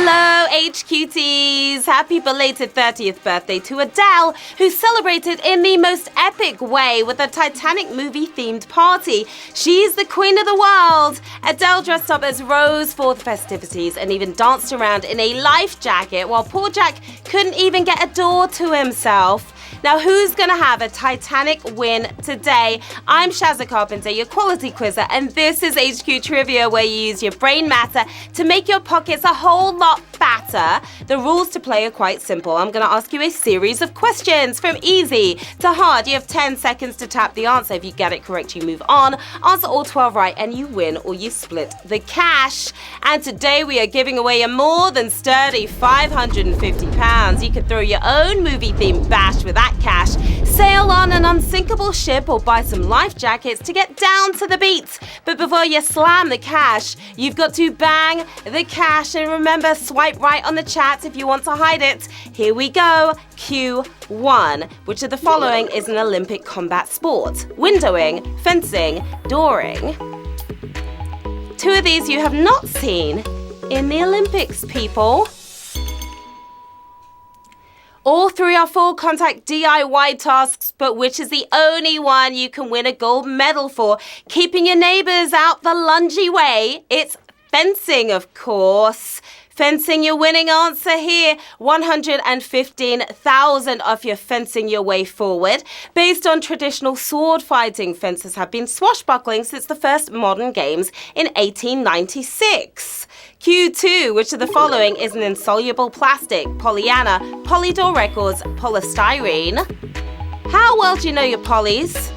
Hello, HQTs! Happy belated 30th birthday to Adele, who celebrated in the most epic way with a Titanic movie-themed party. She's the queen of the world! Adele dressed up as Rose for the festivities and even danced around in a life jacket, while poor Jack couldn't even get a door to himself. Now, who's gonna have a Titanic win today? I'm Sharon Carpenter, your quality quizzer, and this is HQ Trivia, where you use your brain matter to make your pockets a whole lot fatter. The rules to play are quite simple. I'm gonna ask you a series of questions from easy to hard. You have 10 seconds to tap the answer. If you get it correct, you move on. Answer all 12 right and you win, or you split the cash. And today we are giving away a more than sturdy £550. You could throw your own movie-themed bash with that cash, sail on an unsinkable ship, or buy some life jackets to get down to the beach. But before you slam the cash, you've got to bang the cash. And remember, swipe right on the chat if you want to hide it. Here we go. Q1. Which of the following is an Olympic combat sport? Windowing, fencing, dooring. Two of these you have not seen in the Olympics, people. All three are full contact DIY tasks, but which is the only one you can win a gold medal for? Keeping your neighbors out the lungy way. It's fencing, of course. Fencing, your winning answer here. 115,000 off your fencing your way forward. Based on traditional sword fighting, fencers have been swashbuckling since the first modern games in 1896. Q2, which of the following is an insoluble plastic? Pollyanna, Polydor Records, polystyrene. How well do you know your polys?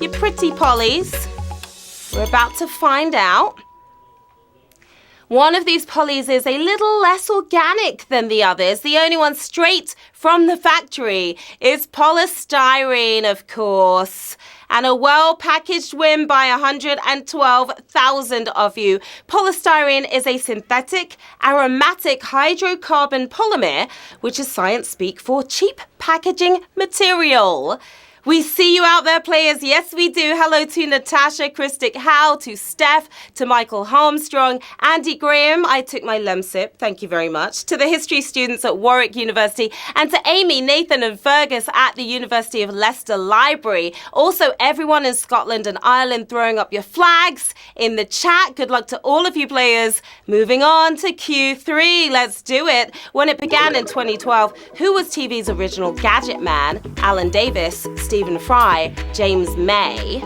Your pretty polys? We're about to find out. One of these polys is a little less organic than the others. The only one straight from the factory is polystyrene, of course. And a well-packaged win by 112,000 of you. Polystyrene is a synthetic aromatic hydrocarbon polymer, which is science speak for cheap packaging material. We see you out there, players. Yes, we do. Hello to Natasha, Christic Howe, to Steph, to Michael Armstrong, Andy Graham. I took my lemsip. Thank you very much. To the history students at Warwick University, and to Amy, Nathan and Fergus at the University of Leicester Library. Also, everyone in Scotland and Ireland throwing up your flags in the chat. Good luck to all of you players. Moving on to Q3. Let's do it. When it began in 2012, who was TV's original gadget man? Alan Davis, Stephen Fry, James May.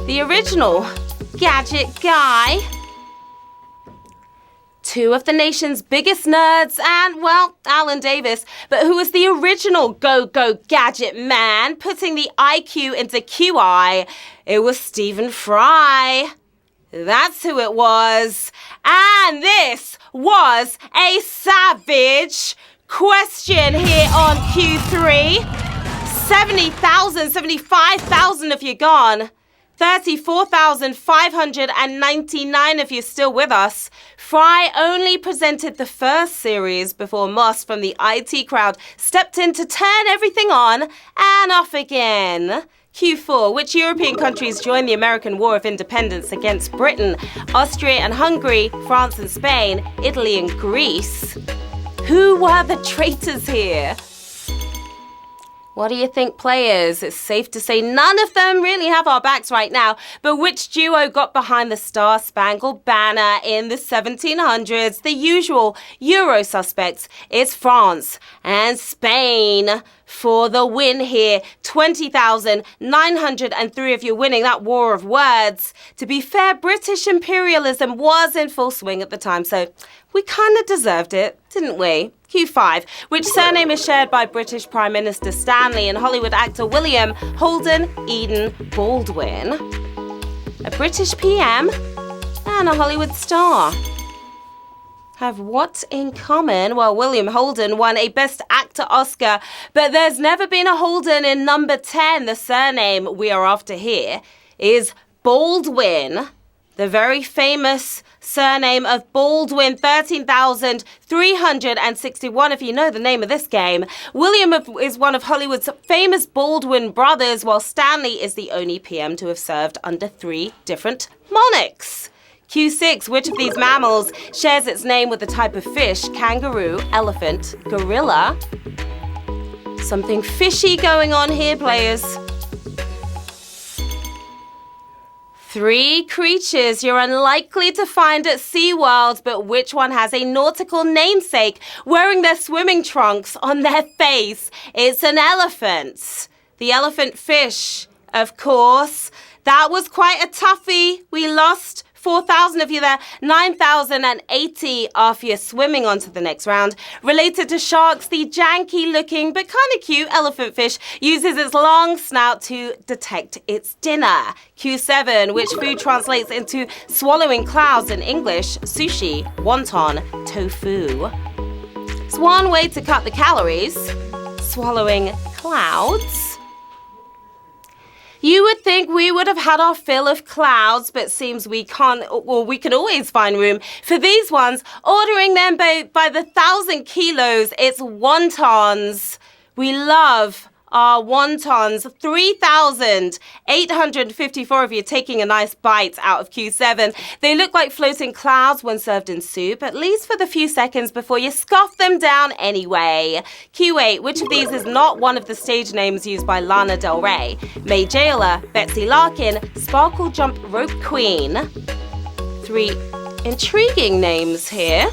The original gadget guy. Two of the nation's biggest nerds and, well, Alan Davis. But who was the original go-go gadget man, putting the IQ into QI? It was Stephen Fry. That's who it was. And this was a savage question here on Q3. 70,000, 75,000 if you're gone. 34,599 if you're still with us. Fry only presented the first series before Moss from the IT crowd stepped in to turn everything on and off again. Q4, which European countries joined the American War of Independence against Britain? Austria and Hungary, France and Spain, Italy and Greece. Who were the traitors here? What do you think, players? It's safe to say none of them really have our backs right now. But which duo got behind the Star-Spangled Banner in the 1700s? The usual Euro suspects. It's France and Spain for the win here. 20,903 if you're winning that war of words. To be fair, British imperialism was in full swing at the time, so we kind of deserved it, didn't we? Q5, which surname is shared by British Prime Minister Stanley and Hollywood actor William Holden Eden Baldwin. A British PM and a Hollywood star have what in common? Well, William Holden won a Best Actor Oscar, but there's never been a Holden in number 10. The surname we are after here is Baldwin, the very famous surname of Baldwin. 13,361 if you know the name of this game. William is one of Hollywood's famous Baldwin brothers, while Stanley is the only PM to have served under 3 different monarchs. Q6, which of these mammals shares its name with the type of fish? Kangaroo, elephant, gorilla. Something fishy going on here, players. 3 creatures you're unlikely to find at SeaWorld, but which one has a nautical namesake wearing their swimming trunks on their face? It's an elephant. The elephant fish, of course. That was quite a toughie. We lost 4,000 of you there, 9,080 after you're swimming on to the next round. Related to sharks, the janky-looking but kind of cute elephant fish uses its long snout to detect its dinner. Q7, which food translates into swallowing clouds in English? Sushi, wonton, tofu. It's one way to cut the calories. Swallowing clouds. You would think we would have had our fill of clouds, but seems we can't, or we can always find room for these ones. Ordering them by the 1,000 kilos, it's wontons. We love our wontons. 3,854 of you taking a nice bite out of Q7. They look like floating clouds when served in soup, at least for the few seconds before you scoff them down anyway. Q8, which of these is not one of the stage names used by Lana Del Rey? May Jailer, Betsy Larkin, Sparkle Jump Rope Queen. 3 intriguing names here.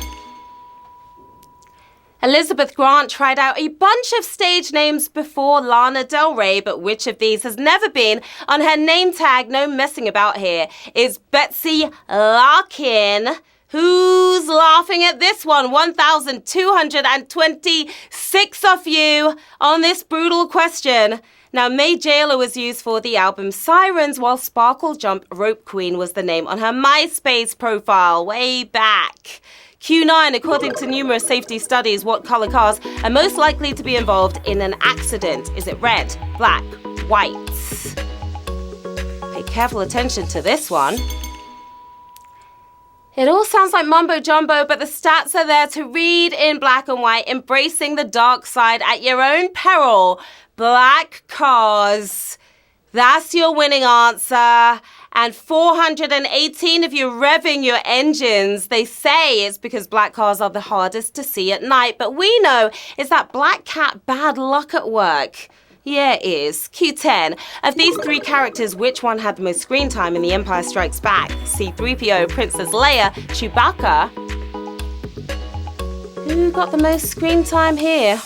Elizabeth Grant tried out a bunch of stage names before Lana Del Rey, but which of these has never been on her name tag? No messing about here. Is Betsy Larkin. Who's laughing at this one? 1,226 of you on this brutal question. Now, May Jailer was used for the album Sirens, while Sparkle Jump Rope Queen was the name on her MySpace profile way back. Q9, according to numerous safety studies, what color cars are most likely to be involved in an accident? Is it red, black, white? Pay careful attention to this one. It all sounds like mumbo jumbo, but the stats are there to read in black and white, embracing the dark side at your own peril. Black cars. That's your winning answer. And 418 of you revving your engines. They say it's because black cars are the hardest to see at night, but we know it's that black cat bad luck at work. Yeah, it is. Q10. Of these 3 characters, which one had the most screen time in The Empire Strikes Back? C-3PO, Princess Leia, Chewbacca. Who got the most screen time here?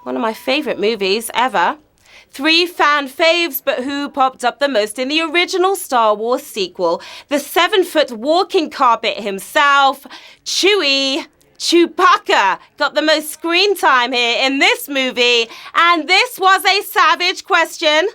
One of my favorite movies ever. 3 fan faves, but who popped up the most in the original Star Wars sequel? The 7-foot walking carpet himself, Chewbacca got the most screen time here in this movie. And this was a savage question.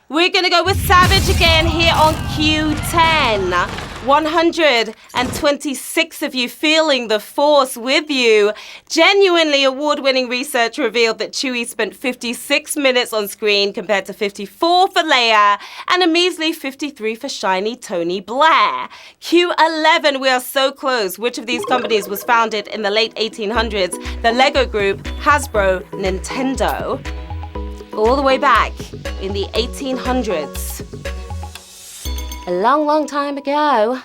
We're going to go with savage again here on Q10. 126 of you feeling the force with you. Genuinely award-winning research revealed that Chewie spent 56 minutes on screen compared to 54 for Leia and a measly 53 for shiny Tony Blair. Q11, we are so close. Which of these companies was founded in the late 1800s? The Lego Group, Hasbro, Nintendo. All the way back in the 1800s. A long, long time ago.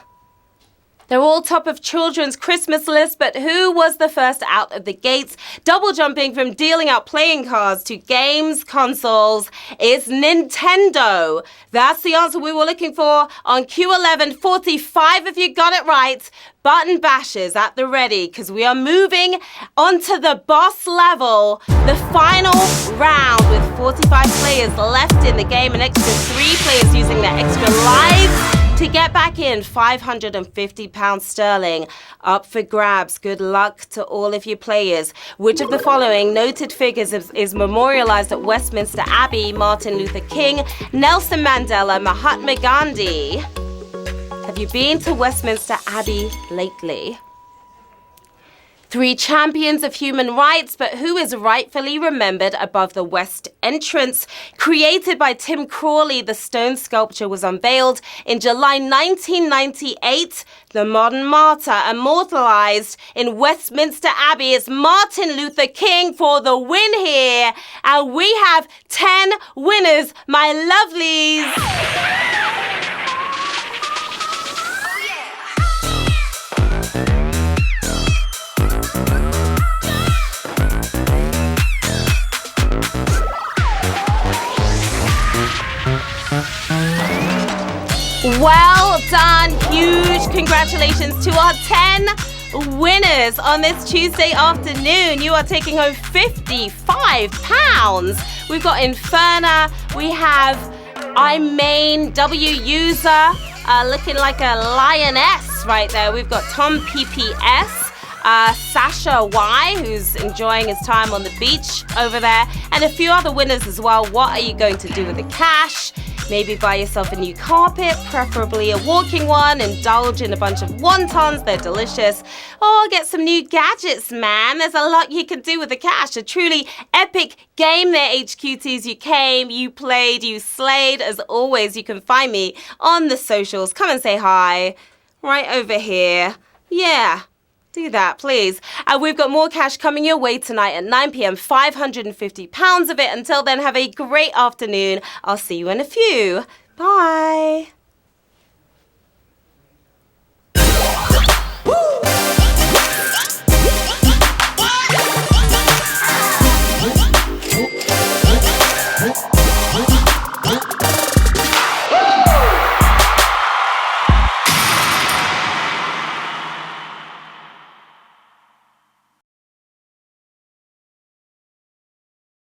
They're all top of children's Christmas list, but who was the first out of the gates? Double jumping from dealing out playing cards to games consoles is Nintendo. That's the answer we were looking for on Q11. 45 of you got it right. Button bashers at the ready, because we are moving onto the boss level. The final round with 45 players left in the game, an extra 3 players using their extra lives to get back in. £550 sterling up for grabs. Good luck to all of you players. Which of the following noted figures is memorialized at Westminster Abbey? Martin Luther King, Nelson Mandela, Mahatma Gandhi. Have you been to Westminster Abbey lately? 3 champions of human rights, but who is rightfully remembered above the West entrance? Created by Tim Crawley, the stone sculpture was unveiled in July 1998. The modern martyr immortalized in Westminster Abbey is Martin Luther King for the win here. And we have 10 winners, my lovelies. Well done. Huge congratulations to our 10 winners on this Tuesday afternoon. You are taking home £55. We've got Inferna. We have ZamanWHU user looking like a lioness right there. We've got Tom PPS. Sasha Y, who's enjoying his time on the beach over there, and a few other winners as well. What are you going to do with the cash? Maybe buy yourself a new carpet, preferably a walking one, indulge in a bunch of wontons, they're delicious, or get some new gadgets, man. There's a lot you can do with the cash. A truly epic game there, HQTs. You came, you played, you slayed. As always, you can find me on the socials. Come and say hi right over here. Yeah. Do that, please. We've got more cash coming your way tonight at 9 p.m. £550 of it. Until then, have a great afternoon. I'll see you in a few. Bye.